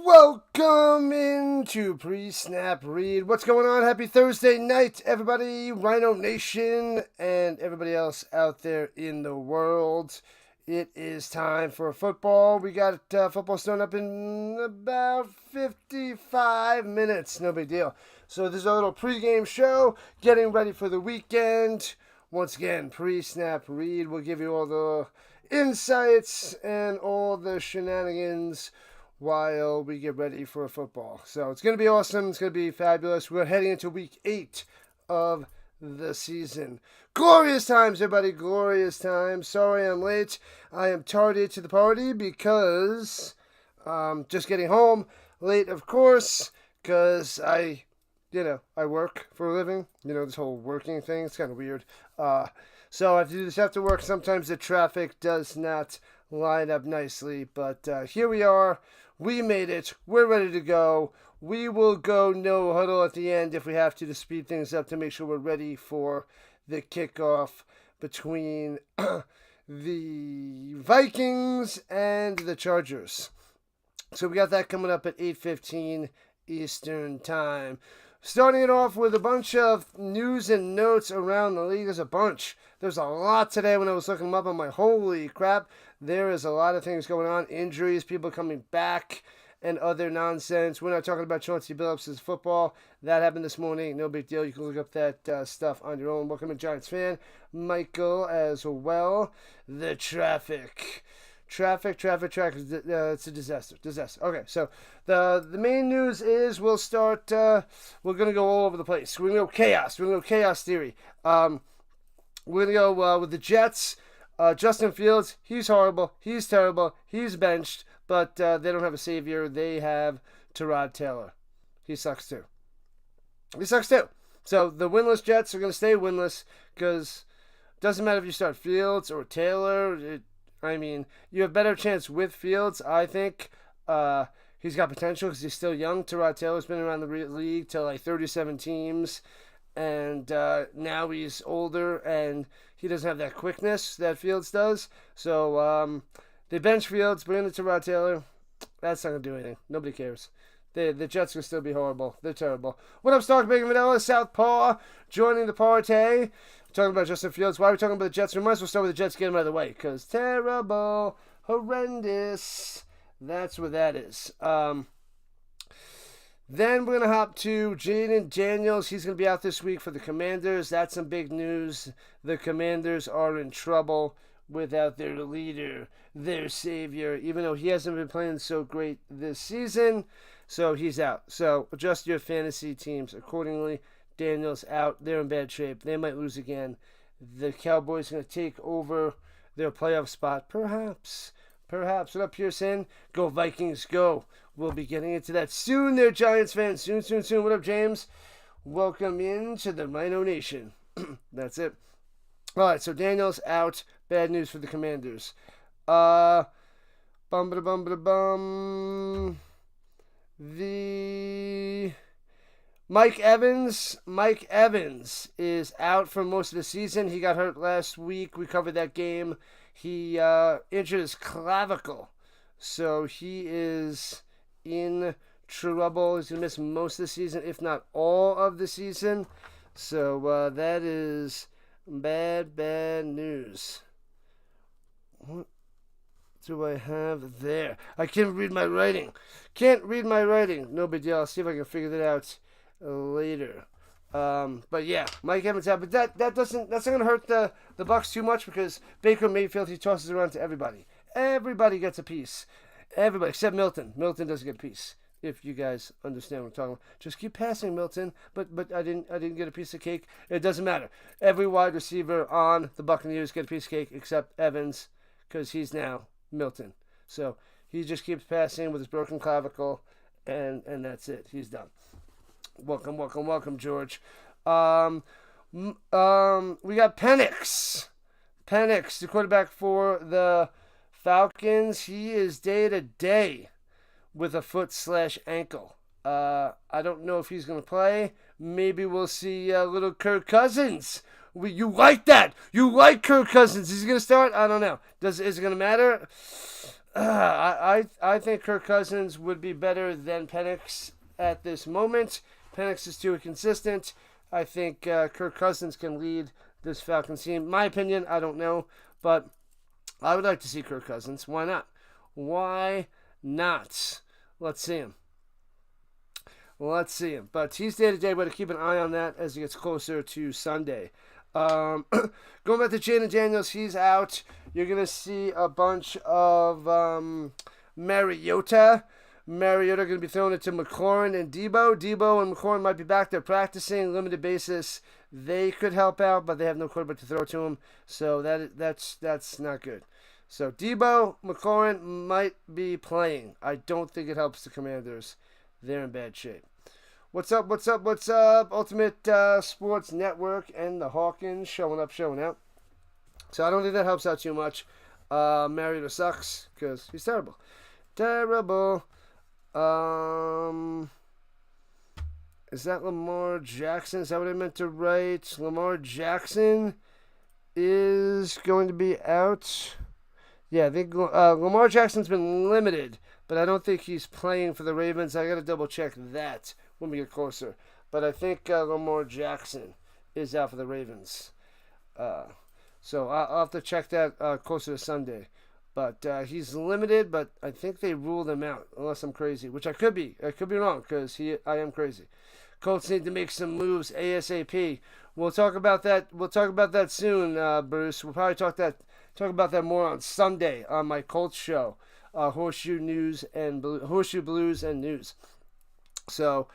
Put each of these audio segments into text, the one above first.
Welcome into Pre-Snap Read. What's going on? Happy Thursday night, everybody. Rhino Nation and everybody else out there in the world. It is time for football. We got football starting up in about 55 minutes. No big deal. So this is a little pregame show, getting ready for the weekend. Once again, Pre-Snap Read will give you all the insights and all the shenanigans while we get ready for football. So it's going to be awesome. It's going to be fabulous. We're heading into week 8 of the season. Glorious times, everybody. Glorious times. Sorry I'm late. I am tardy to the party because just getting home late, of course, because I work for a living. This whole working thing. It's kind of weird. So I have to do this after work. Sometimes the traffic does not line up nicely, but here we are. We made it. We're ready to go. We will go no huddle at the end if we have to speed things up to make sure we're ready for the kickoff between the Vikings and the Chargers. So we got that coming up at 8:15 Eastern Time. Starting it off with a bunch of news and notes around the league. There's a lot today when I was looking them up. I'm like, holy crap. There is a lot of things going on. Injuries, people coming back, and other nonsense. We're not talking about Chauncey Billups' football. That happened this morning. No big deal. You can look up that stuff on your own. Welcome to Giants fan. Michael as well. The traffic. Traffic. It's a disaster. Okay, so the main news is we'll start. We're going to go all over the place. We're going to go chaos. We're going to go chaos theory. We're going to go with the Jets. Justin Fields, he's horrible. He's terrible. He's benched. But they don't have a savior. They have Tyrod Taylor. He sucks too. So the winless Jets are going to stay winless because it doesn't matter if you start Fields or Taylor. You have better chance with Fields, I think. He's got potential because he's still young. Tyrod Taylor's been around the league to like 37 teams. And now he's older and he doesn't have that quickness that Fields does. So they bench Fields, bring in Tyrod Taylor. That's not going to do anything. Nobody cares. The Jets will still be horrible. They're terrible. What up, Stark Bacon Vanilla? Southpaw joining the party. Talking about Justin Fields. Why are we talking about the Jets? We might as well start with the Jets, get them out of the way. Because terrible, horrendous. That's what that is. Then we're going to hop to Jaden Daniels. He's going to be out this week for the Commanders. That's some big news. The Commanders are in trouble without their leader, their savior, even though he hasn't been playing so great this season. So he's out. So adjust your fantasy teams accordingly. Daniels out. They're in bad shape. They might lose again. The Cowboys are going to take over their playoff spot. Perhaps. What up, Pearson? Go Vikings, go. We'll be getting into that soon there, Giants fans. Soon. What up, James? Welcome into the Rhino Nation. That's it. All right, so Daniels out. Bad news for the Commanders. The Mike Evans is out for most of the season. He got hurt last week. We covered that game. He injured his clavicle, so he is in trouble. He's going to miss most of the season, if not all of the season. So that is bad news. What do I have there? I can't read my writing. No big deal. I'll see if I can figure that out later. But yeah, Mike Evans out. But that's not going to hurt the Bucs too much because Baker Mayfield, he tosses around to everybody. Everybody gets a piece. Everybody except Milton. Milton doesn't get a piece. If you guys understand what I'm talking about, just keep passing, Milton. But I didn't get a piece of cake. It doesn't matter. Every wide receiver on the Buccaneers get a piece of cake except Evans because he's now Milton. So he just keeps passing with his broken clavicle, and that's it. He's done. Welcome, George. We got Penix, the quarterback for the Falcons. He is day to day with a foot/ankle. I don't know if he's going to play. Maybe we'll see little Kirk Cousins. You like that? You like Kirk Cousins? Is he going to start? I don't know. Is it going to matter? I think Kirk Cousins would be better than Penix at this moment. Penix is too inconsistent. I think Kirk Cousins can lead this Falcons team. My opinion, I don't know, but I would like to see Kirk Cousins. Why not? Why not? Let's see him. But he's day to day, but keep an eye on that as he gets closer to Sunday. Going back to Jaden Daniels, he's out. You're going to see a bunch of Mariota. Mariota going to be thrown into McLaurin and Debo. Debo and McLaurin might be back there practicing, limited basis. They could help out, but they have no quarterback to throw to him, so that's not good. So Debo, McLaurin might be playing. I don't think it helps the Commanders. They're in bad shape. What's up? Ultimate Sports Network and the Hawkins showing up, showing out. So I don't think that helps out too much. Mariota sucks because he's terrible. Is that Lamar Jackson? Is that what I meant to write? Lamar Jackson is going to be out. Yeah, I think Lamar Jackson's been limited, but I don't think he's playing for the Ravens. I got to double check that when we get closer. But I think Lamar Jackson is out for the Ravens. So I'll have to check that closer to Sunday. But he's limited, but I think they ruled him out, unless I'm crazy, which I could be. I could be wrong, because I am crazy. Colts need to make some moves ASAP. We'll talk about that. We'll talk about that soon, Bruce. We'll probably talk about that more on Sunday on my Colts show, Horseshoe Blues and News. So,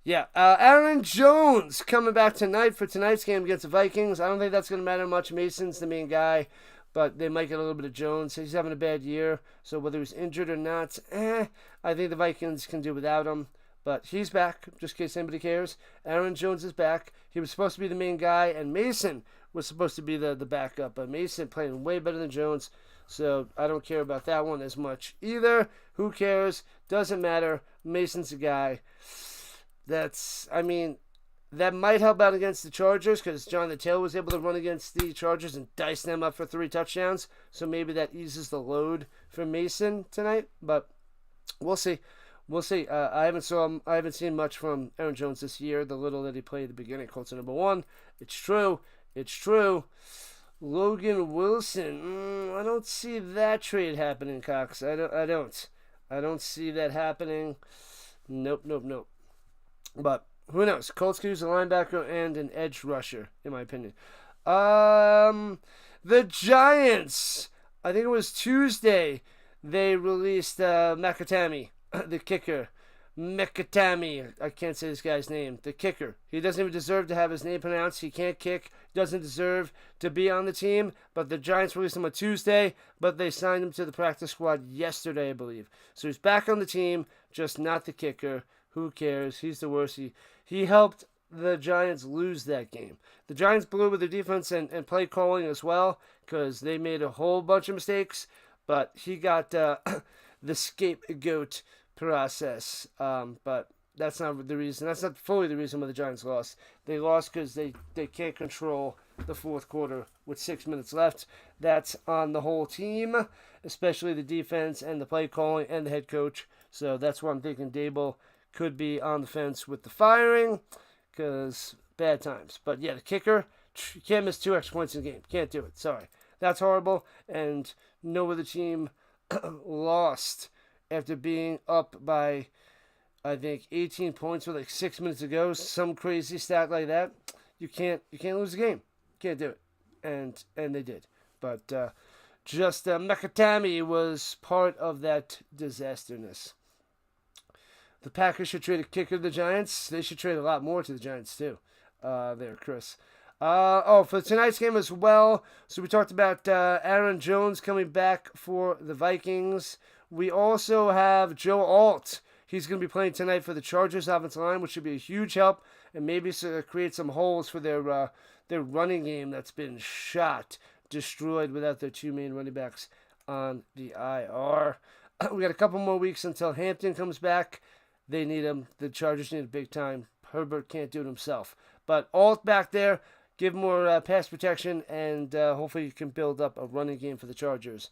yeah, Aaron Jones coming back tonight for tonight's game against the Vikings. I don't think that's going to matter much. Mason's the main guy, but they might get a little bit of Jones. He's having a bad year, so whether he's injured or not, I think the Vikings can do without him. But he's back, just in case anybody cares. Aaron Jones is back. He was supposed to be the main guy, and Mason was supposed to be the backup. But Mason playing way better than Jones, so I don't care about that one as much either. Who cares? Doesn't matter. Mason's the guy. That might help out against the Chargers because Jonathan Taylor was able to run against the Chargers and dice them up for 3 touchdowns. So maybe that eases the load for Mason tonight. But we'll see. I haven't seen much from Aaron Jones this year. The little that he played at the beginning, Colts number 1. It's true. Logan Wilson. I don't see that trade happening, Cox. I don't see that happening. Nope. But who knows? Colts could use a linebacker and an edge rusher, in my opinion. The Giants. I think it was Tuesday. They released McAtammy. The kicker, Mekatami. I can't say this guy's name. The kicker. He doesn't even deserve to have his name pronounced. He can't kick. Doesn't deserve to be on the team. But the Giants released him on Tuesday, but they signed him to the practice squad yesterday, I believe. So he's back on the team, just not the kicker. Who cares? He's the worst. He helped the Giants lose that game. The Giants blew with their defense and play calling as well because they made a whole bunch of mistakes. But he got the scapegoat process, but that's not the reason. That's not fully the reason why the Giants lost. They lost because they can't control the fourth quarter with 6 minutes left. That's on the whole team, especially the defense and the play calling and the head coach. So that's why I'm thinking Dable could be on the fence with the firing because bad times. But yeah, the kicker, you can't miss 2 extra points in the game. Can't do it. Sorry. That's horrible. And no other team lost after being up by, I think, 18 points with like 6 minutes to go. Some crazy stat like that. You can't lose the game. Can't do it. And they did. But just Mekatami was part of that disasterness. The Packers should trade a kicker to the Giants. They should trade a lot more to the Giants too. There, Chris. For tonight's game as well. So we talked about Aaron Jones coming back for the Vikings. We also have Joe Alt. He's going to be playing tonight for the Chargers offensive line, which should be a huge help and maybe create some holes for their running game that's been destroyed without their 2 main running backs on the IR. We got a couple more weeks until Hampton comes back. They need him. The Chargers need him big time. Herbert can't do it himself. But Alt back there. Give more pass protection, and hopefully you can build up a running game for the Chargers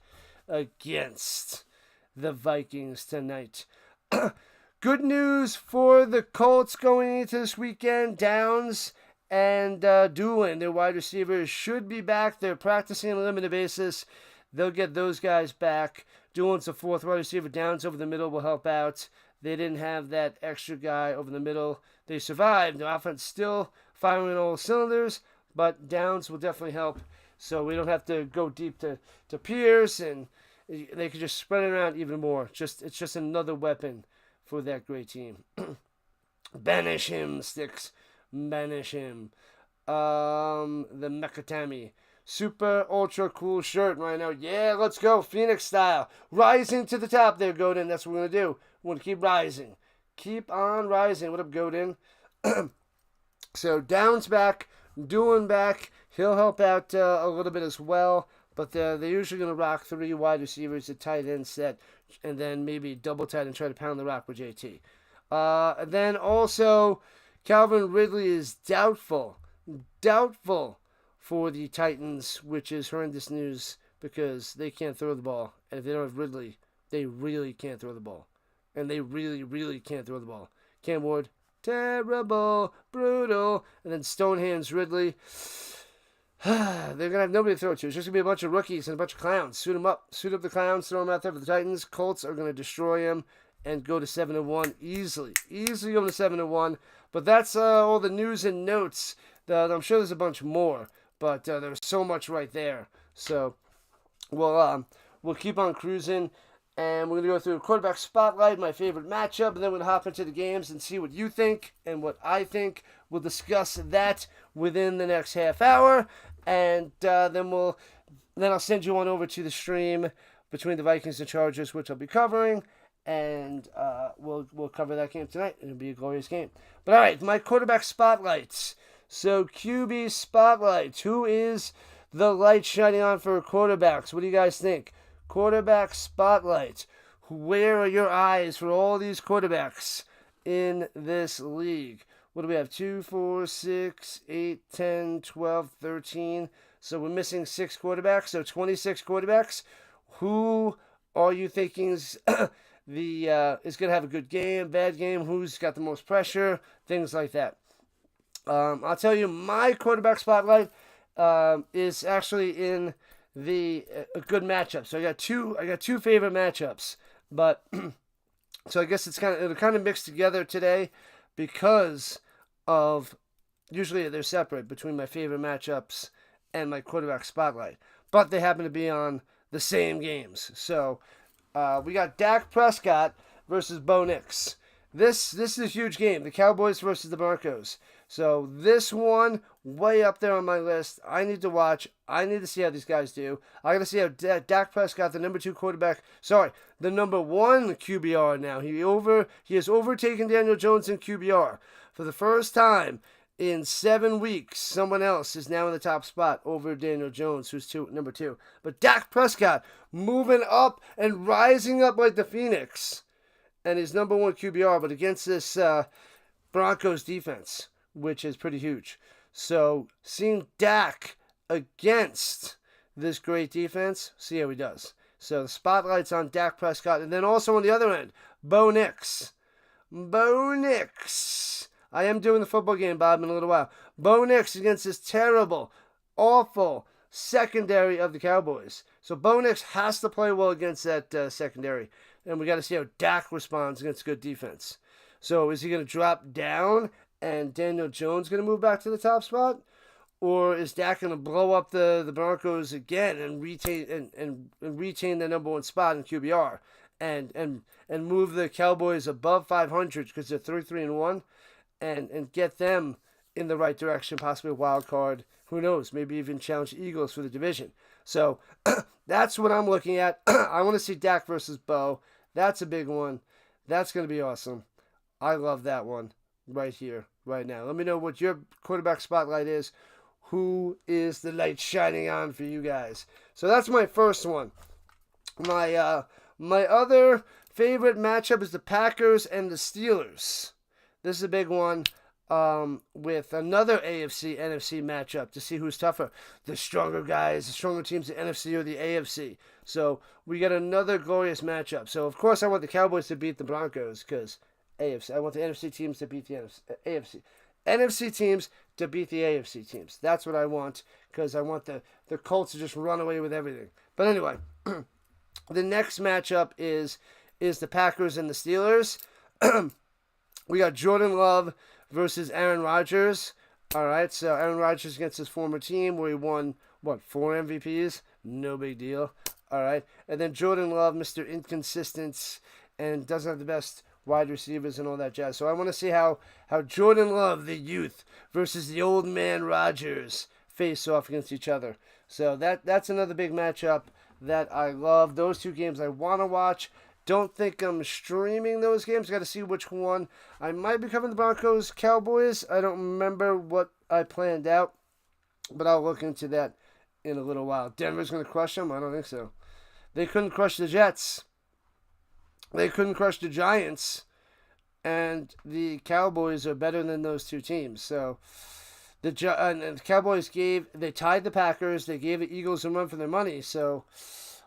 against the Vikings tonight. Good news for the Colts going into this weekend. Downs and Doolin, their wide receivers, should be back. They're practicing on a limited basis. They'll get those guys back. Doolin's the fourth wide receiver. Downs over the middle will help out. They didn't have that extra guy over the middle. They survived. The offense still firing all cylinders, but Downs will definitely help. So we don't have to go deep to Pierce, and they can just spread it around even more. It's just another weapon for that great team. Banish him, Sticks. Banish him. The Mekatami. Super ultra cool shirt right now. Yeah, let's go. Phoenix style. Rising to the top there, Godin. That's what we're going to do. We're going to keep rising. Keep on rising. What up, Godin? So, Downs back. Doolin back. He'll help out a little bit as well. But they're usually going to rock 3 wide receivers, a tight end set, and then maybe double tight and try to pound the rock with JT. And then also, Calvin Ridley is doubtful for the Titans, which is horrendous news because they can't throw the ball. And if they don't have Ridley, they really can't throw the ball. And they really, really can't throw the ball. Cam Ward, terrible, brutal. And then Stonehands Ridley. They're going to have nobody to throw to. It's just going to be a bunch of rookies and a bunch of clowns. Suit them up. Suit up the clowns. Throw them out there for the Titans. Colts are going to destroy them and go to 7-1 easily. Easily going to 7-1. But that's all the news and notes. I'm sure there's a bunch more. But there's so much right there. So we'll keep on cruising. And we're going to go through a quarterback spotlight, my favorite matchup, and then we're going to hop into the games and see what you think and what I think. We'll discuss that within the next half hour. And then I'll send you on over to the stream between the Vikings and Chargers, which I'll be covering. And we'll cover that game tonight. It'll be a glorious game. But all right, my quarterback spotlights. So QB spotlight. Who is the light shining on for quarterbacks? What do you guys think? Quarterback spotlight. Where are your eyes for all these quarterbacks in this league? What do we have? 2, 4, 6, 8, 10, 12, 13. So we're missing 6 quarterbacks. So 26 quarterbacks. Who are you thinking is going to have a good game, bad game? Who's got the most pressure? Things like that. I'll tell you, my quarterback spotlight is actually in a good matchup. So I got two favorite matchups, but so I guess it'll kind of mix together today because of usually they're separate between my favorite matchups and my quarterback spotlight, but they happen to be on the same games. So we got Dak Prescott versus Bo Nix. This is a huge game. The Cowboys versus the Broncos. So this one, way up there on my list. I need to watch. I need to see how these guys do. I got to see how Dak Prescott, the number 2 quarterback, the number 1 QBR now. He has overtaken Daniel Jones in QBR. For the first time in 7 weeks, someone else is now in the top spot over Daniel Jones, who's number 2. But Dak Prescott moving up and rising up like the Phoenix. And he's number 1 QBR, but against this Broncos defense, which is pretty huge. So seeing Dak against this great defense, see how he does. So the spotlight's on Dak Prescott. And then also on the other end, Bo Nix. Bo Nix. I am doing the football game, Bob, in a little while. Bo Nix against this terrible, awful secondary of the Cowboys. So Bo Nix has to play well against that secondary. And we got to see how Dak responds against good defense. So is he going to drop down and Daniel Jones going to move back to the top spot? Or is Dak going to blow up the Broncos again and retain the number 1 spot in QBR and move the Cowboys above 500 because they're 3-1 and get them in the right direction, possibly a wild card. Who knows? Maybe even challenge the Eagles for the division. So that's what I'm looking at. I want to see Dak versus Bo. That's a big one. That's going to be awesome. I love that one right here, right now. Let me know what your quarterback spotlight is. Who is the light shining on for you guys? So that's my first one. My other favorite matchup is the Packers and the Steelers. This is a big one with another AFC-NFC matchup to see who's tougher. The stronger guys, the stronger teams, the NFC or the AFC. So we got another glorious matchup. So of course I want the Cowboys to beat the Broncos because AFC. I want the NFC teams to beat the AFC. NFC teams to beat the AFC teams. That's what I want because I want the Colts to just run away with everything. But anyway, the next matchup is the Packers and the Steelers. We got Jordan Love versus Aaron Rodgers. All right, so Aaron Rodgers against his former team where he won, 4 MVPs? No big deal. All right, and then Jordan Love, Mr. Inconsistent, and doesn't have the best wide receivers and all that jazz. So I want to see how Jordan Love, the youth, versus the old man Rodgers face off against each other. So that's another big matchup that I love. Those two games I want to watch. Don't think I'm streaming those games. Got to see which one. I might be covering the Broncos, Cowboys. I don't remember what I planned out, but I'll look into that in a little while. Denver's going to crush them? I don't think so. They couldn't crush the Jets. They couldn't crush the Giants. And the Cowboys are better than those two teams. So the Cowboys they tied the Packers. They gave the Eagles a run for their money. So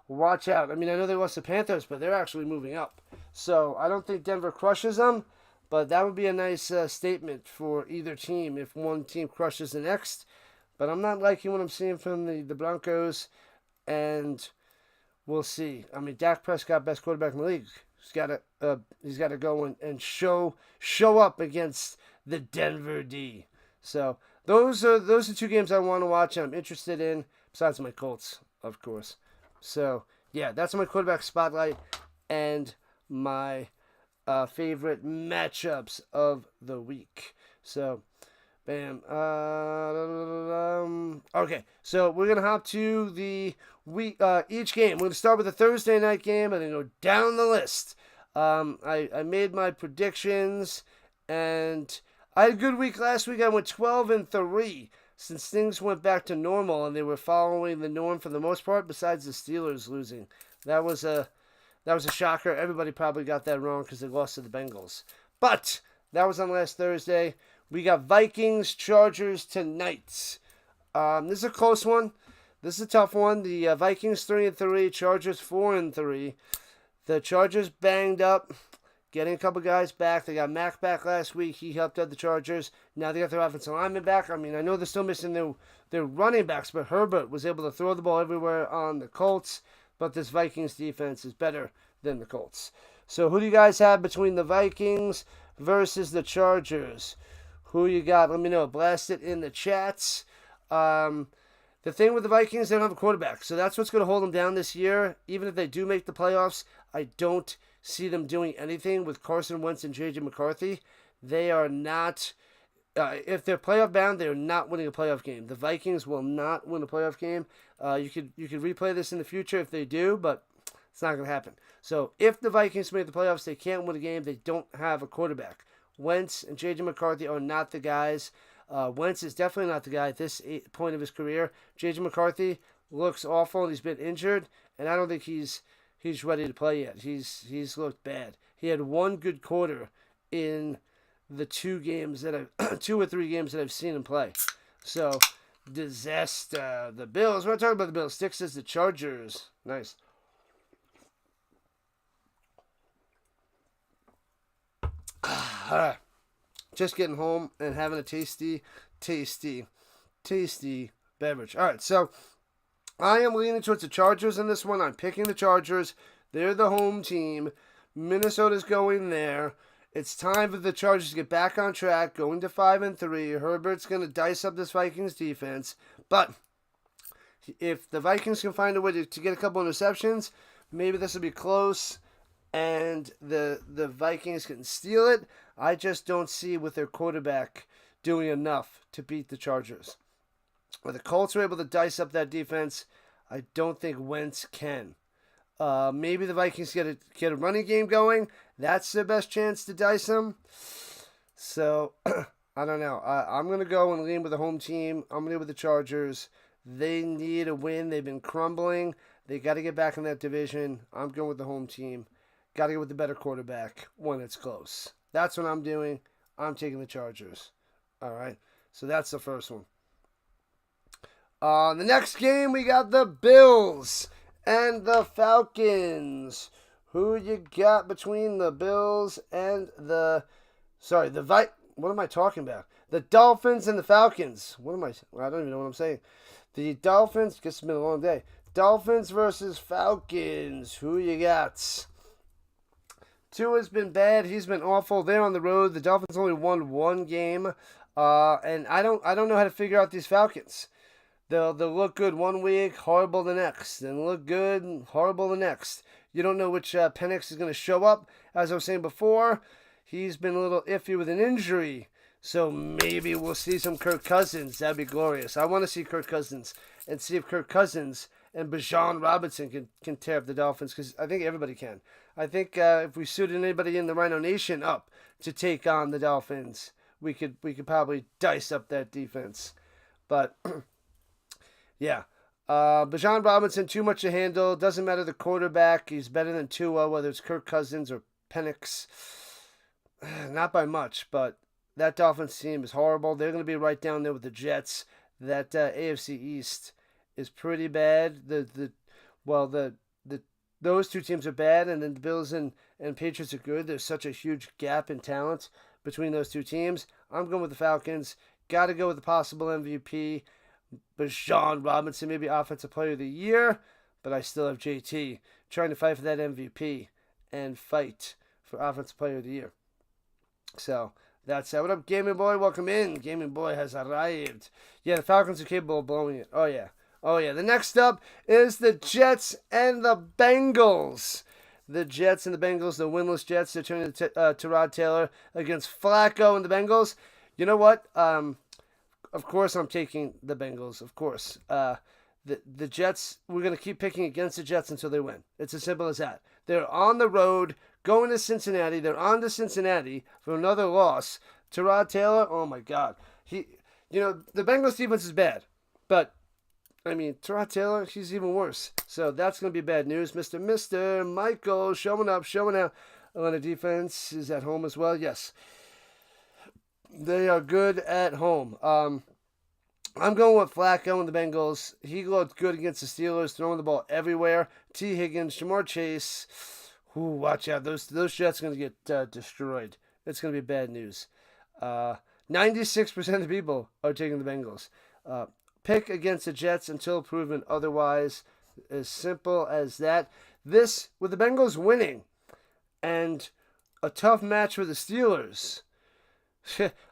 watch out. I mean, I know they lost the Panthers, but they're actually moving up. So I don't think Denver crushes them, but that would be a nice statement for either team if one team crushes the next. But I'm not liking what I'm seeing from the Broncos, and we'll see. I mean, Dak Prescott, best quarterback in the league. He's got to go and show up against the Denver D. So those are two games I want to watch and I'm interested in, besides my Colts, of course. So, yeah, that's my quarterback spotlight and my favorite matchups of the week. So, bam. Okay, so we're going to hop to the week, each game. We're going to start with the Thursday night game and then go down the list. I made my predictions, and I had a good week last week. I went 12-3. Since things went back to normal and they were following the norm for the most part, besides the Steelers losing. That was a shocker. Everybody probably got that wrong because they lost to the Bengals. But that was on last Thursday. We got Vikings, Chargers tonight. This is a close one. This is a tough one. The Vikings 3-3, Chargers 4-3. The Chargers banged up. Getting a couple guys back. They got Mack back last week. He helped out the Chargers. Now they got their offensive lineman back. I mean, I know they're still missing their running backs, but Herbert was able to throw the ball everywhere on the Colts. But this Vikings defense is better than the Colts. So who do you guys have between the Vikings versus the Chargers? Who you got? Let me know. Blast it in the chats. The thing with the Vikings, they don't have a quarterback. So that's what's going to hold them down this year. Even if they do make the playoffs, I don't see them doing anything with Carson Wentz and J.J. McCarthy. They are not, if they're playoff bound, they are not winning a playoff game. The Vikings will not win a playoff game. You could replay this in the future if they do, but it's not going to happen. So if the Vikings make the playoffs, they can't win a game. They don't have a quarterback. Wentz and J.J. McCarthy are not the guys. Wentz is definitely not the guy at this point of his career. J.J. McCarthy looks awful and he's been injured, and I don't think he's ready to play yet. He's looked bad. He had one good quarter in the 2 or 3 games that I've seen him play. So, disaster. The Bills. We're not talking about the Bills. Stick says the Chargers. Nice. Just getting home and having a tasty beverage. All right, so I am leaning towards the Chargers in this one. I'm picking the Chargers. They're the home team. Minnesota's going there. It's time for the Chargers to get back on track, going to 5-3. Herbert's going to dice up this Vikings defense. But if the Vikings can find a way to get a couple interceptions, maybe this will be close and the Vikings can steal it. I just don't see with their quarterback doing enough to beat the Chargers. When the Colts are able to dice up that defense, I don't think Wentz can. Maybe the Vikings get a running game going. That's their best chance to dice them. So, I don't know. I'm going to go and lean with the home team. I'm going to go with the Chargers. They need a win. They've been crumbling. They got to get back in that division. I'm going with the home team. Got to go with the better quarterback when it's close. That's what I'm doing. I'm taking the Chargers. All right. So that's the first one. The next game, we got the Bills and the Falcons. Who you got between the Bills and what am I talking about? The Dolphins and the Falcons. I don't even know what I'm saying. The Dolphins, guess it's been a long day. Dolphins versus Falcons. Who you got? Tua's been bad. He's been awful. They're on the road. The Dolphins only won one game. And I don't know how to figure out these Falcons. They'll look good one week, horrible the next. Then look good, horrible the next. You don't know which Penix is going to show up. As I was saying before, he's been a little iffy with an injury. So maybe we'll see some Kirk Cousins. That'd be glorious. I want to see Kirk Cousins and see if Kirk Cousins and Bijan Robinson can tear up the Dolphins, because I think everybody can. I think if we suited anybody in the Rhino Nation up to take on the Dolphins, we could probably dice up that defense. But yeah. Bijan Robinson, too much to handle. Doesn't matter the quarterback. He's better than Tua, whether it's Kirk Cousins or Penix. Not by much, but that Dolphins team is horrible. They're going to be right down there with the Jets. That AFC East is pretty bad. Those two teams are bad, and then the Bills and Patriots are good. There's such a huge gap in talent between those two teams. I'm going with the Falcons. Got to go with the possible MVP. Bijan Robinson, maybe Offensive Player of the Year, but I still have JT trying to fight for that MVP and fight for Offensive Player of the Year. So that's what up, Gaming Boy? Welcome in. Gaming Boy has arrived. Yeah, the Falcons are capable of blowing it. Oh yeah. The next up is the Jets and the Bengals. The Jets and the Bengals, the winless Jets, they're turning to Tyrod Taylor against Flacco and the Bengals. You know what? Of course I'm taking the Bengals, of course. The Jets, we're going to keep picking against the Jets until they win. It's as simple as that. They're on the road, going to Cincinnati. They're on to Cincinnati for another loss. Tyrod Taylor, oh my God. The Bengals defense is bad. But, Tyrod Taylor, he's even worse. So that's going to be bad news. Mr. Michael, showing up. Atlanta defense is at home as well. Yes. They are good at home. I'm going with Flacco and the Bengals. He looked good against the Steelers, throwing the ball everywhere. T. Higgins, Jamar Chase. Ooh, watch out. Those Jets are going to get destroyed. It's going to be bad news. 96% of the people are taking the Bengals. Pick against the Jets until proven otherwise. As simple as that. This, with the Bengals winning and a tough match for the Steelers.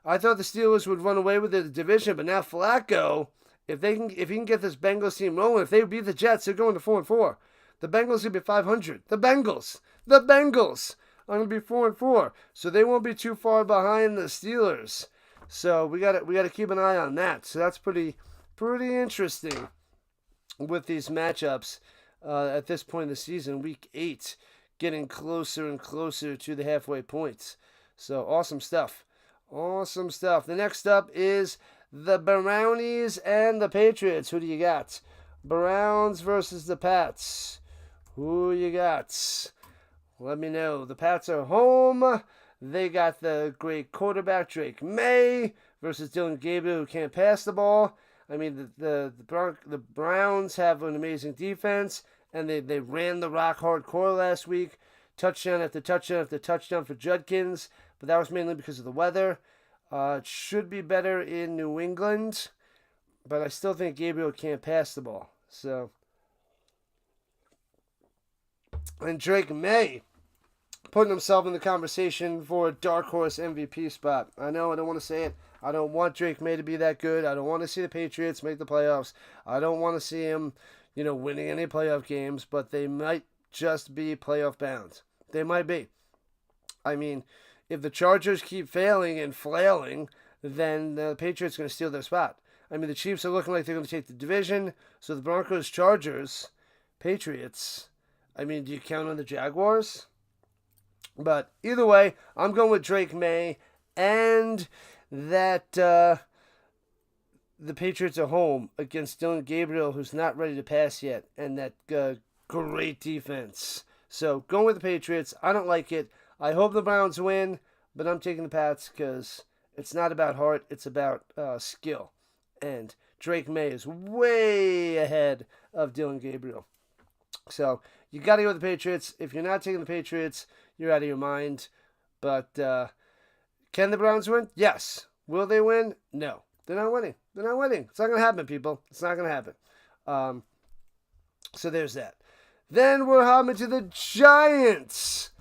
I thought the Steelers would run away with the division, but now Flacco, if he can get this Bengals team rolling, if they beat the Jets, they're going to 4-4. The Bengals will be 500. The Bengals are going to be 4-4, so they won't be too far behind the Steelers. So we got to keep an eye on that. So that's pretty interesting with these matchups at this point in the season, week 8, getting closer and closer to the halfway points. So awesome stuff. Awesome stuff. The next up is the Brownies and the Patriots. Who do you got? Browns versus the Pats. Who you got? Let me know. The Pats are home. They got the great quarterback Drake May versus Dylan Gabriel, who can't pass the ball. The Browns have an amazing defense, and they ran the rock hardcore last week. Touchdown after touchdown after touchdown for Judkins. But that was mainly because of the weather. It should be better in New England, but I still think Gabriel can't pass the ball. So, and Drake May putting himself in the conversation for a dark horse MVP spot. I know I don't want to say it. I don't want Drake May to be that good. I don't want to see the Patriots make the playoffs. I don't want to see him, winning any playoff games, but they might just be playoff bound. They might be. If the Chargers keep failing and flailing, then the Patriots are going to steal their spot. The Chiefs are looking like they're going to take the division. So the Broncos, Chargers, Patriots. Do you count on the Jaguars? But either way, I'm going with Drake May and that the Patriots are home against Dylan Gabriel, who's not ready to pass yet, and that great defense. So going with the Patriots. I don't like it. I hope the Browns win, but I'm taking the Pats because it's not about heart, it's about skill. And Drake May is way ahead of Dylan Gabriel. So you got to go with the Patriots. If you're not taking the Patriots, you're out of your mind. But can the Browns win? Yes. Will they win? No. They're not winning. They're not winning. It's not going to happen, people. It's not going to happen. So there's that. Then we're hopping to the Giants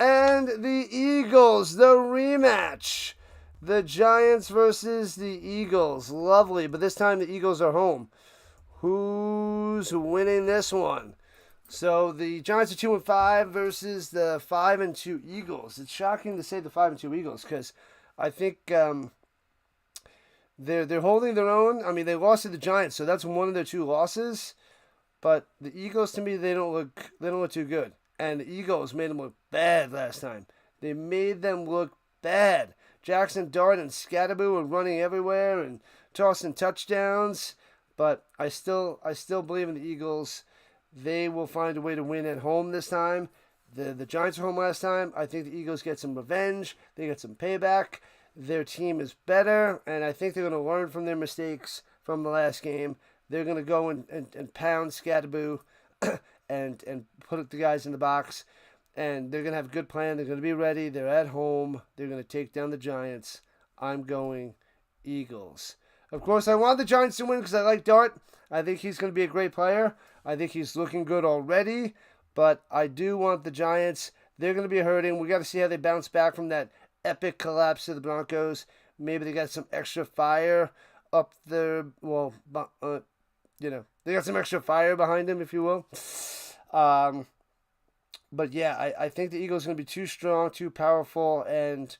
and the Eagles, the rematch. The Giants versus the Eagles. Lovely, but this time the Eagles are home. Who's winning this one? So the Giants are 2-5 versus the 5-2 Eagles. It's shocking to say the 5-2 Eagles because I think they're holding their own. I mean, they lost to the Giants, so that's one of their 2 losses. But the Eagles, to me, they don't look too good. And the Eagles made them look bad last time. They made them look bad. Jackson Dart and Scatterboo were running everywhere and tossing touchdowns. But I still believe in the Eagles. They will find a way to win at home this time. The Giants were home last time. I think the Eagles get some revenge. They get some payback. Their team is better, and I think they're going to learn from their mistakes from the last game. They're going to go and pound Scatterboo and put the guys in the box. And they're going to have a good plan. They're going to be ready. They're at home. They're going to take down the Giants. I'm going Eagles. Of course, I want the Giants to win because I like Dart. I think he's going to be a great player. I think he's looking good already. But I do want the Giants. They're going to be hurting. We got to see how they bounce back from that epic collapse to the Broncos. Maybe they got some extra fire up there. Well, they got some extra fire behind them, if you will. But yeah, I think the Eagles are going to be too strong, too powerful, and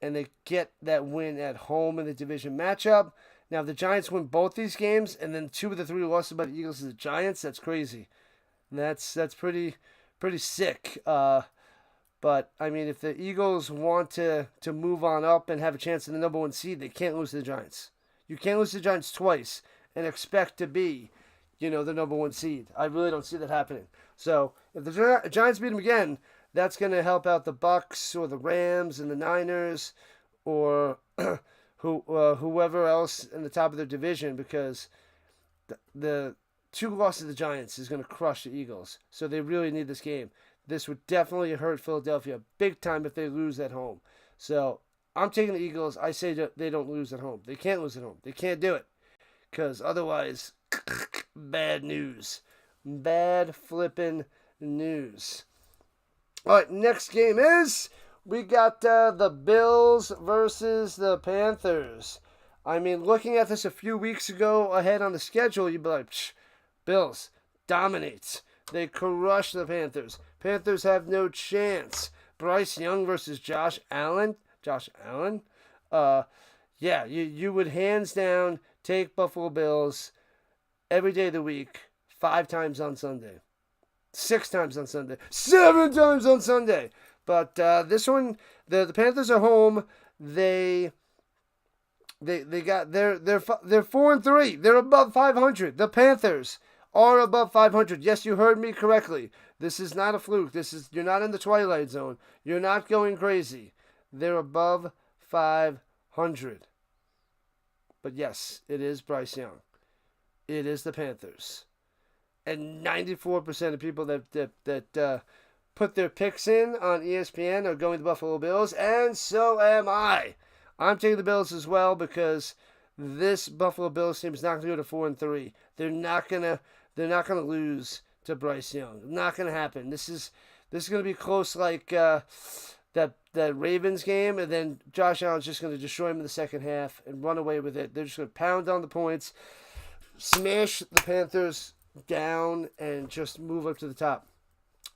they get that win at home in the division matchup. Now, if the Giants win both these games, and then 2 of the 3 losses by the Eagles to the Giants, that's crazy. That's pretty sick. But I mean, if the Eagles want to move on up and have a chance in the number 1 seed, they can't lose to the Giants. You can't lose to the Giants twice and expect to be, the number 1 seed. I really don't see that happening. So if the Giants beat them again, that's going to help out the Bucks or the Rams and the Niners or whoever else in the top of their division, because the 2 losses to the Giants is going to crush the Eagles. So they really need this game. This would definitely hurt Philadelphia big time if they lose at home. So I'm taking the Eagles. I say that they don't lose at home. They can't lose at home. They can't do it. Because otherwise, bad news. Bad flipping news. All right, next game is we got the Bills versus the Panthers. I mean, looking at this a few weeks ago ahead on the schedule, you'd be like, Bills dominates. They crush the Panthers. Panthers have no chance. Bryce Young versus Josh Allen. Yeah, you would hands down take Buffalo Bills every day of the week, 5 times on Sunday. 6 times on Sunday. 7 times on Sunday. But this one, the Panthers are home. They're 4-3. They're above 500. The Panthers are above 500. Yes, you heard me correctly. This is not a fluke. You're not in the twilight zone. You're not going crazy. They're above 500. But yes, it is Bryce Young. It is the Panthers. And 94% of people that put their picks in on ESPN are going to Buffalo Bills, and so am I. I'm taking the Bills as well because this Buffalo Bills team is not going to go to 4-3. They're not gonna lose to Bryce Young. Not going to happen. This is going to be close, like that Ravens game, and then Josh Allen's just going to destroy him in the second half and run away with it. They're just going to pound down the points, smash the Panthers down, and just move up to the top.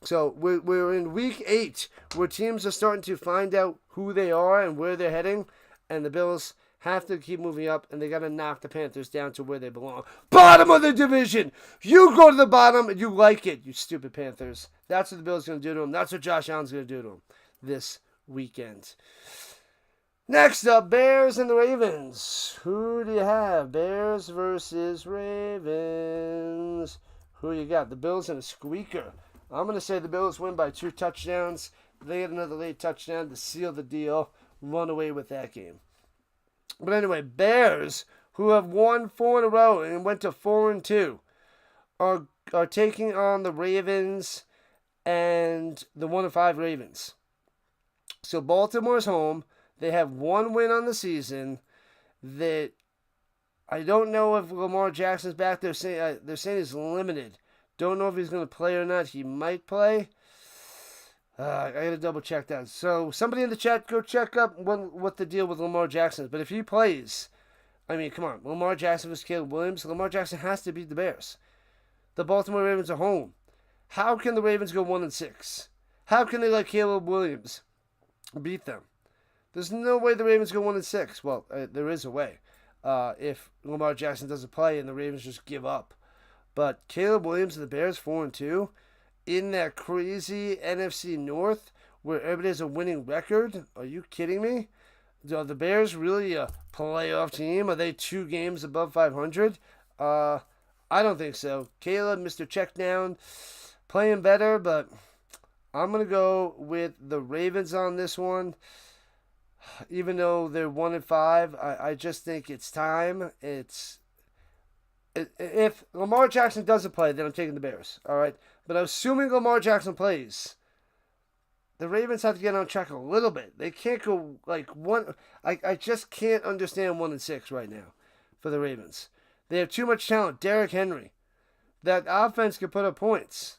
So we're in week 8, where teams are starting to find out who they are and where they're heading, and the Bills have to keep moving up, and they got to knock the Panthers down to where they belong. Bottom of the division! You go to the bottom, and you like it, you stupid Panthers. That's what the Bills are going to do to them. That's what Josh Allen's going to do to them this weekend. Next up, Bears and the Ravens. Who do you have? Bears versus Ravens. Who you got? The Bills and a squeaker. I'm going to say the Bills win by 2 touchdowns. They get another late touchdown to seal the deal. Run away with that game. But anyway, Bears, who have won 4 in a row and went to 4-2, are are taking on the Ravens and the 1-5 Ravens. So Baltimore's home. They have one win on the season. That I don't know if Lamar Jackson's back. They're saying he's limited. Don't know if he's going to play or not. He might play. I gotta double check that. So somebody in the chat, go check up what the deal with Lamar Jackson is. But if he plays, I mean, come on, Lamar Jackson versus Caleb Williams. Lamar Jackson has to beat the Bears. The Baltimore Ravens are home. How can the Ravens go 1-6? How can they let Caleb Williams beat them? There's no way the Ravens go 1-6. Well, there is a way. If Lamar Jackson doesn't play and the Ravens just give up. But Caleb Williams and the Bears 4-2 in that crazy NFC North where everybody has a winning record. Are you kidding me? Are the Bears really a playoff team? Are they 2 games above 500? I don't think so. Caleb, Mr. Checkdown, playing better, but I'm going to go with the Ravens on this one. Even though they're 1-5, I just think it's time. If Lamar Jackson doesn't play, then I'm taking the Bears. All right, but assuming Lamar Jackson plays, the Ravens have to get on track a little bit. They can't go like one. I just can't understand 1-6 right now for the Ravens. They have too much talent. Derrick Henry, that offense can put up points.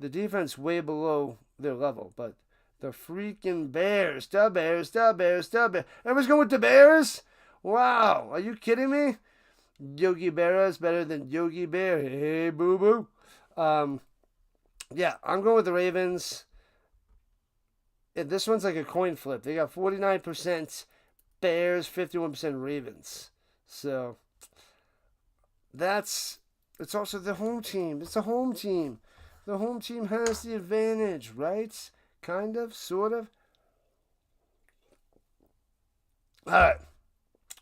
The defense way below their level, but the freaking Bears, the Bears. Everyone's going with the Bears? Wow, are you kidding me? Yogi Berra is better than Yogi Bear. Hey, boo-boo. Yeah, I'm going with the Ravens. This one's like a coin flip. They got 49% Bears, 51% Ravens. So, it's also the home team. It's a home team. The home team has the advantage, right? Kind of, sort of. All right.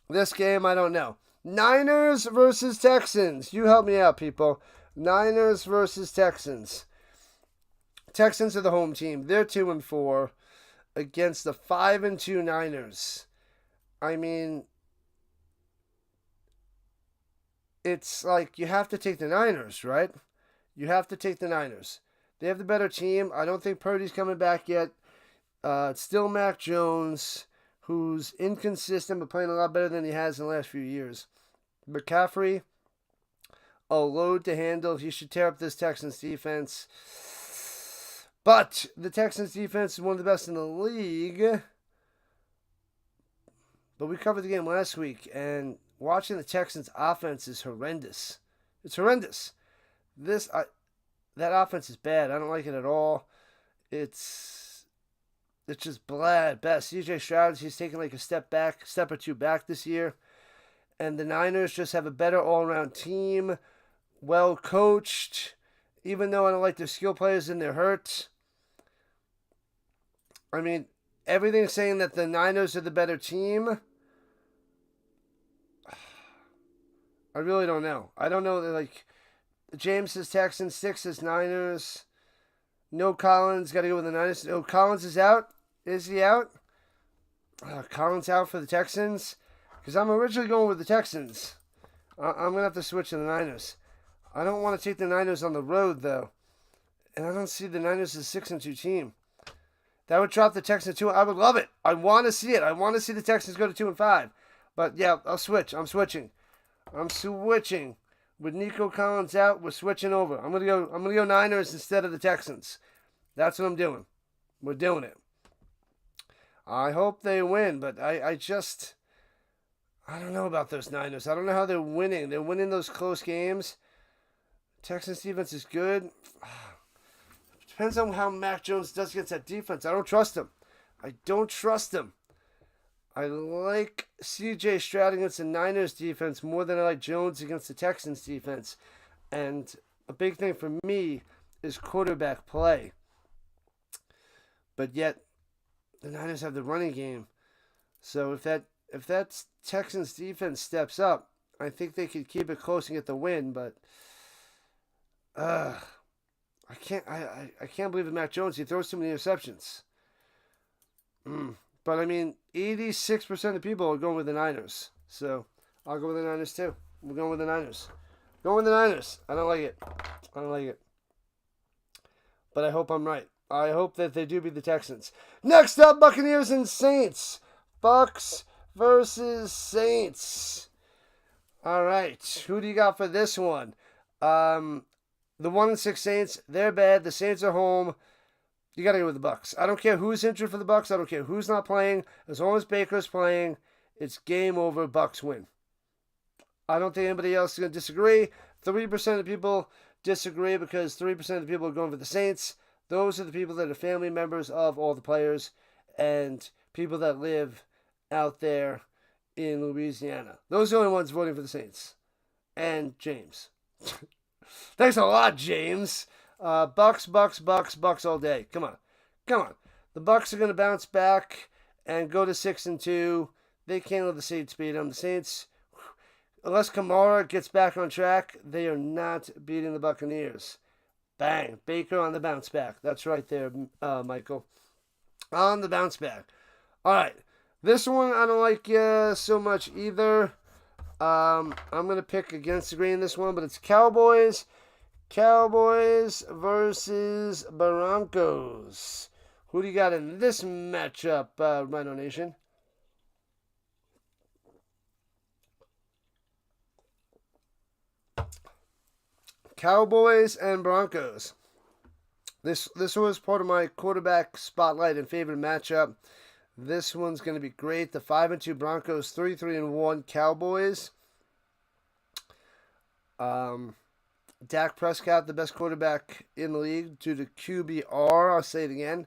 This game, I don't know. Niners versus Texans. You help me out, people. Niners versus Texans. Texans are the home team. They're 2-4 against the 5-2 Niners. I mean, it's like you have to take the Niners, right? You have to take the Niners. They have the better team. I don't think Purdy's coming back yet. It's still Mac Jones, who's inconsistent but playing a lot better than he has in the last few years. McCaffrey, a load to handle. He should tear up this Texans defense. But the Texans defense is one of the best in the league. But we covered the game last week, and watching the Texans offense is horrendous. It's horrendous. That offense is bad. I don't like it at all. It's just bad. CJ Stroud, he's taking like a step or two back this year. And the Niners just have a better all-around team, well coached. Even though I don't like their skill players and they're hurt. I mean, everything's saying that the Niners are the better team. I really don't know. I don't know. Like, James is Texans, 6 is Niners. No Collins, got to go with the Niners. Oh, Collins is out. Is he out? Collins out for the Texans. Because I'm originally going with the Texans. I'm going to have to switch to the Niners. I don't want to take the Niners on the road, though. And I don't see the Niners as a 6-2 team. That would drop the Texans to 2. I would love it. I want to see it. I want to see the Texans go to 2-5. But yeah, I'll switch. I'm switching. With Nico Collins out, we're switching over. I'm gonna go Niners instead of the Texans. That's what I'm doing. We're doing it. I hope they win, but I don't know about those Niners. I don't know how they're winning. They're winning those close games. Texans defense is good. Depends on how Mac Jones does against that defense. I don't trust him. I like CJ Stroud against the Niners defense more than I like Jones against the Texans defense. And a big thing for me is quarterback play. But yet, the Niners have the running game. So if that Texans defense steps up, I think they could keep it close and get the win. But I can't believe with Mac Jones. He throws too many interceptions. But I mean, 86% of people are going with the Niners. So I'll go with the Niners too. We're going with the Niners. Going with the Niners. I don't like it. I don't like it. But I hope I'm right. I hope that they do beat the Texans. Next up, Buccaneers and Saints. Bucks versus Saints. All right. Who do you got for this one? The 1-6 Saints, they're bad. The Saints are home. You got to go with the Bucks. I don't care who's injured for the Bucks. I don't care who's not playing. As long as Baker's playing, it's game over. Bucks win. I don't think anybody else is going to disagree. 3% of people disagree because 3% of the people are going for the Saints. Those are the people that are family members of all the players and people that live out there in Louisiana. Those are the only ones voting for the Saints. And James. Thanks a lot, James. Bucks all day. Come on. The Bucks are going to bounce back and go to 6-2. They can't let the Saints beat them. The Saints, unless Kamara gets back on track, they are not beating the Buccaneers. Bang. Baker on the bounce back. That's right there, Michael. On the bounce back. All right. This one I don't like so much either. I'm going to pick against the grain in this one, but it's Cowboys. Cowboys versus Broncos. Who do you got in this matchup, Rhino Nation? Cowboys and Broncos. This was part of my quarterback spotlight and favorite matchup. This one's going to be great. The 5-2 Broncos, 3-1 Cowboys. Dak Prescott, the best quarterback in the league due to QBR. I'll say it again.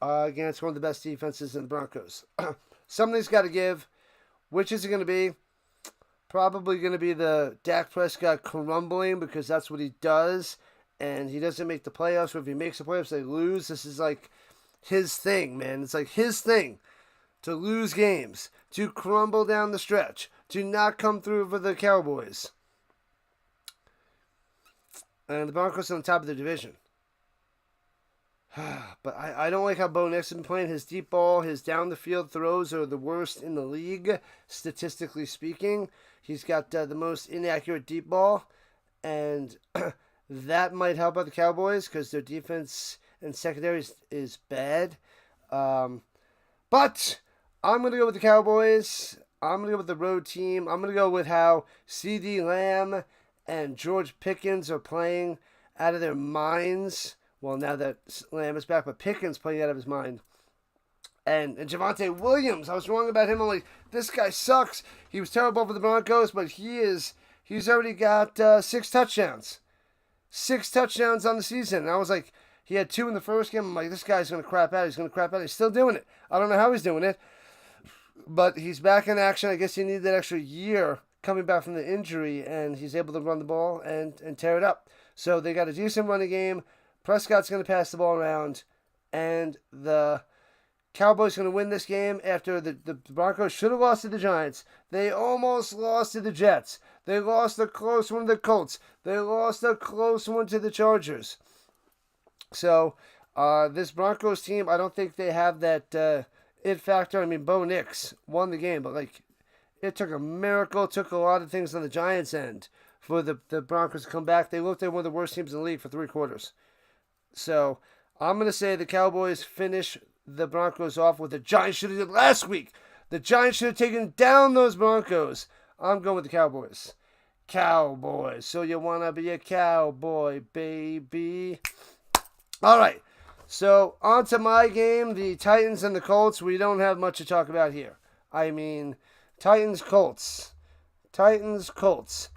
Against one of the best defenses in the Broncos. Something's got to give. Which is it going to be? Probably going to be the Dak Prescott crumbling because that's what he does. And he doesn't make the playoffs. Or if he makes the playoffs, they lose. This is like his thing, man. It's like his thing to lose games, to crumble down the stretch, to not come through for the Cowboys. And the Broncos are on top of their division. But I don't like how Bo Nix has been playing. His deep ball, his down-the-field throws are the worst in the league, statistically speaking. He's got the most inaccurate deep ball, and that might help out the Cowboys because their defense and secondary is bad. But I'm going to go with the Cowboys. I'm going to go with the road team. I'm going to go with how CeeDee Lamb and George Pickens are playing out of their minds. Well, now that Lamb is back, but Pickens playing out of his mind. And Javonte Williams, I was wrong about him. I'm like, this guy sucks. He was terrible for the Broncos, but he's already got 6 touchdowns. 6 touchdowns on the season. And I was like, he had 2 in the first game. I'm like, this guy's going to crap out. He's still doing it. I don't know how he's doing it. But he's back in action. I guess he needed that extra year coming back from the injury, and he's able to run the ball and tear it up. So they got a decent running game. Prescott's going to pass the ball around, and the Cowboys going to win this game after the Broncos should have lost to the Giants. They almost lost to the Jets. They lost a close one to the Colts. They lost a close one to the Chargers. So this Broncos team, I don't think they have that it factor. I mean, Bo Nix won the game, but like it took a miracle, took a lot of things on the Giants' end for the Broncos to come back. They looked at one of the worst teams in the league for 3 quarters. So I'm going to say the Cowboys finish the Broncos off what the Giants should have did last week. The Giants should have taken down those Broncos. I'm going with the Cowboys. Cowboys. So you want to be a cowboy, baby. All right. So on to my game, the Titans and the Colts. We don't have much to talk about here. I mean, Titans-Colts. Titans-Colts.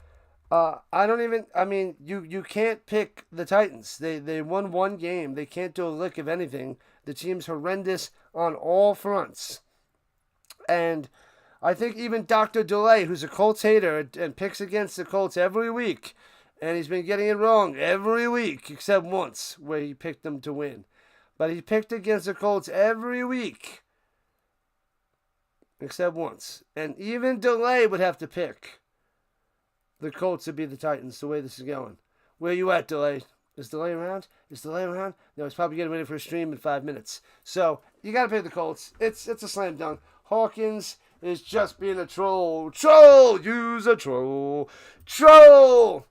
You can't pick the Titans. They won 1 game. They can't do a lick of anything. The team's horrendous on all fronts. And I think even Dr. DeLay, who's a Colts hater and picks against the Colts every week, and he's been getting it wrong every week except once where he picked them to win. But he picked against the Colts every week except once. And even DeLay would have to pick the Colts to be the Titans, the way this is going. Where you at, DeLay? Is DeLay around? No, he's probably getting ready for a stream in 5 minutes. So, you got to pick the Colts. It's a slam dunk. Hawkins is just being a troll. Troll! Use a troll. Troll!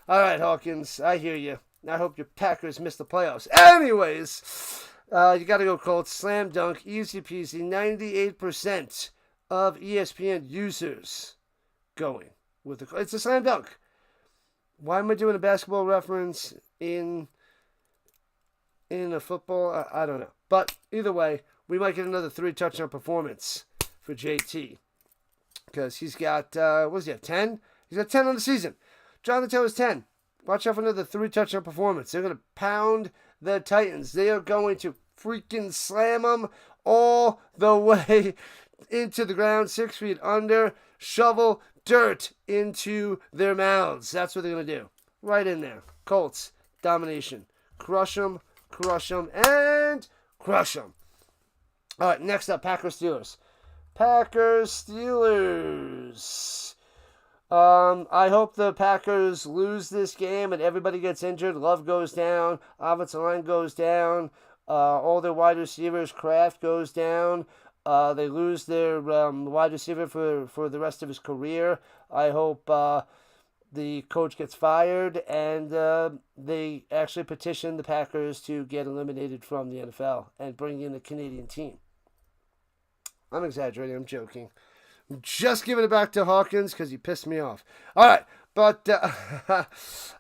All right, Hawkins, I hear you. I hope your Packers miss the playoffs. Anyways, you got to go Colts. Slam dunk, easy peasy. 98% of ESPN users going with the Colts. It's a slam dunk. Why am I doing a basketball reference in a football? I don't know. But either way, we might get another 3-touchdown performance for JT. Because he's got, what does he have, 10? He's got 10 on the season. Jonathan Taylor's 10. Watch out for another 3-touchdown performance. They're going to pound the Titans. They are going to freaking slam them all the way into the ground, 6 feet under, shovel dirt into their mouths. That's what they're going to do. Right in there. Colts, domination. Crush them, and crush them. All right, next up, Packers-Steelers. Packers-Steelers. I hope the Packers lose this game and everybody gets injured. Love goes down. Offensive line goes down. All their wide receivers, Kraft goes down. They lose their wide receiver for the rest of his career. I hope the coach gets fired and they actually petition the Packers to get eliminated from the NFL and bring in a Canadian team. I'm exaggerating. I'm joking. I'm just giving it back to Hawkins because he pissed me off. All right. But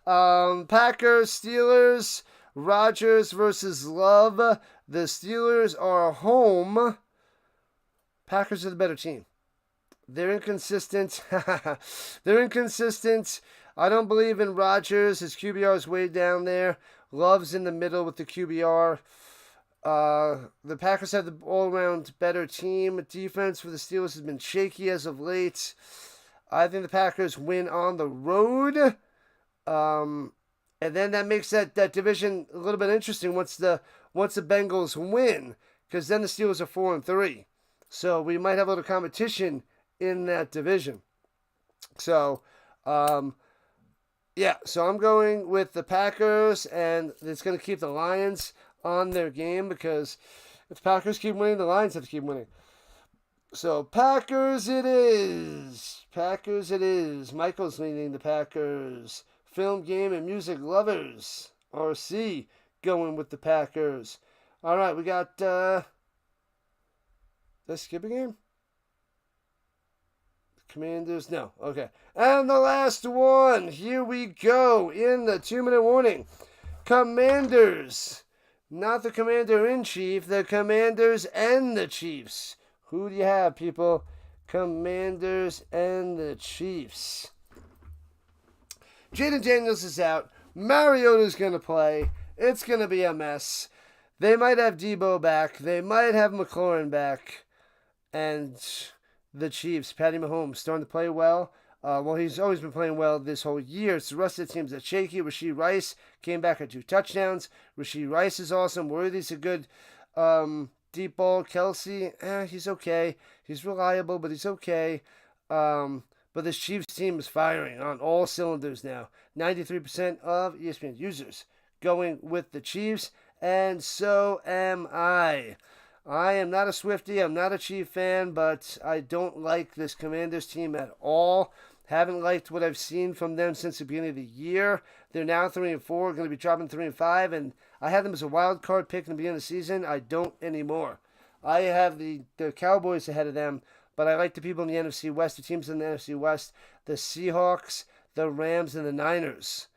Packers, Steelers, Rodgers versus Love. The Steelers are home. Packers are the better team. They're inconsistent. They're inconsistent. I don't believe in Rodgers. His QBR is way down there. Love's in the middle with the QBR. The Packers have the all-around better team. Defense for the Steelers has been shaky as of late. I think the Packers win on the road. And then that makes that division a little bit interesting once the Bengals win, because then the Steelers are 4-3. So we might have a little competition in that division. So, yeah. So I'm going with the Packers, and it's going to keep the Lions on their game, because if the Packers keep winning, the Lions have to keep winning. So Packers it is. Packers it is. Michael's leading the Packers. Film, game, and music lovers. RC going with the Packers. All right, we got, did I skip a game? Commanders, no. Okay. And the last one. Here we go in the 2-minute warning. Commanders. Not the commander-in-chief, the Commanders and the Chiefs. Who do you have, people? Commanders and the Chiefs. Jaden Daniels is out. Mariota's going to play. It's going to be a mess. They might have Debo back. They might have McLaurin back. And the Chiefs, Patty Mahomes, starting to play well. Well, he's always been playing well this whole year. It's the rest of the teams that's shaky. Rashee Rice came back at 2 touchdowns. Rashee Rice is awesome. Worthy's a good deep ball. Kelsey, he's okay. He's reliable, but he's okay. But this Chiefs team is firing on all cylinders now. 93% of ESPN users going with the Chiefs, and so am I. I am not a Swiftie. I'm not a Chief fan, but I don't like this Commanders team at all. Haven't liked what I've seen from them since the beginning of the year. They're now 3-4, going to be dropping 3-5, and I had them as a wild card pick in the beginning of the season. I don't anymore. I have the Cowboys ahead of them, but I like the people in the NFC West, the teams in the NFC West. The Seahawks, the Rams, and the Niners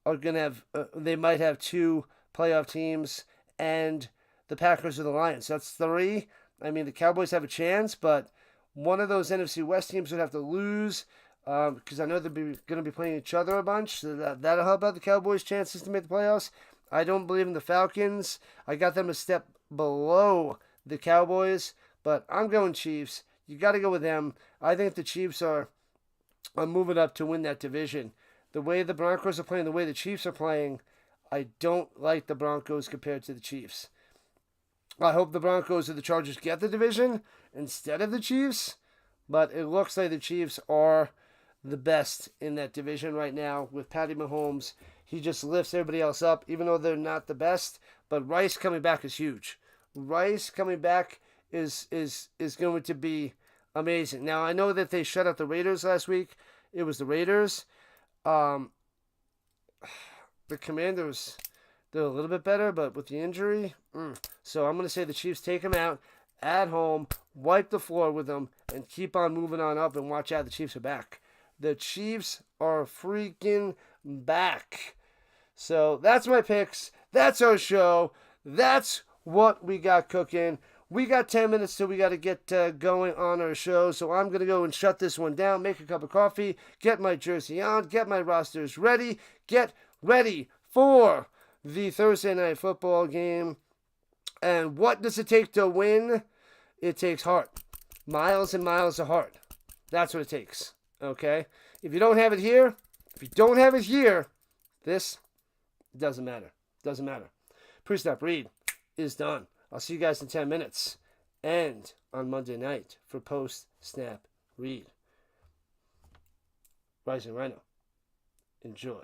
are going to have, they might have 2 playoff teams, and the Packers or the Lions. So that's 3. I mean, the Cowboys have a chance, but one of those NFC West teams would have to lose, because I know they're going to be playing each other a bunch, so that'll help out the Cowboys' chances to make the playoffs. I don't believe in the Falcons. I got them a step below the Cowboys, but I'm going Chiefs. You got to go with them. I think the Chiefs are moving up to win that division. The way the Broncos are playing, the way the Chiefs are playing, I don't like the Broncos compared to the Chiefs. I hope the Broncos or the Chargers get the division instead of the Chiefs, but it looks like the Chiefs are the best in that division right now with Patty Mahomes. He just lifts everybody else up, even though they're not the best. But Rice coming back is huge. Rice coming back is going to be amazing. Now, I know that they shut out the Raiders last week. It was the Raiders. the Commanders, they're a little bit better, but with the injury, So I'm going to say the Chiefs take them out at home, wipe the floor with them, and keep on moving on up and watch out. The Chiefs are back. The Chiefs are freaking back. So that's my picks. That's our show. That's what we got cooking. We got 10 minutes till we got to get going on our show. So I'm going to go and shut this one down, make a cup of coffee, get my jersey on, get my rosters ready, get ready for the Thursday night football game. And what does it take to win? It takes heart. Miles and miles of heart. That's what it takes. Okay? If you don't have it here, this doesn't matter. Doesn't matter. Pre-snap read is done. I'll see you guys in 10 minutes. And on Monday night for post-snap read. Rising Rhino. Enjoy.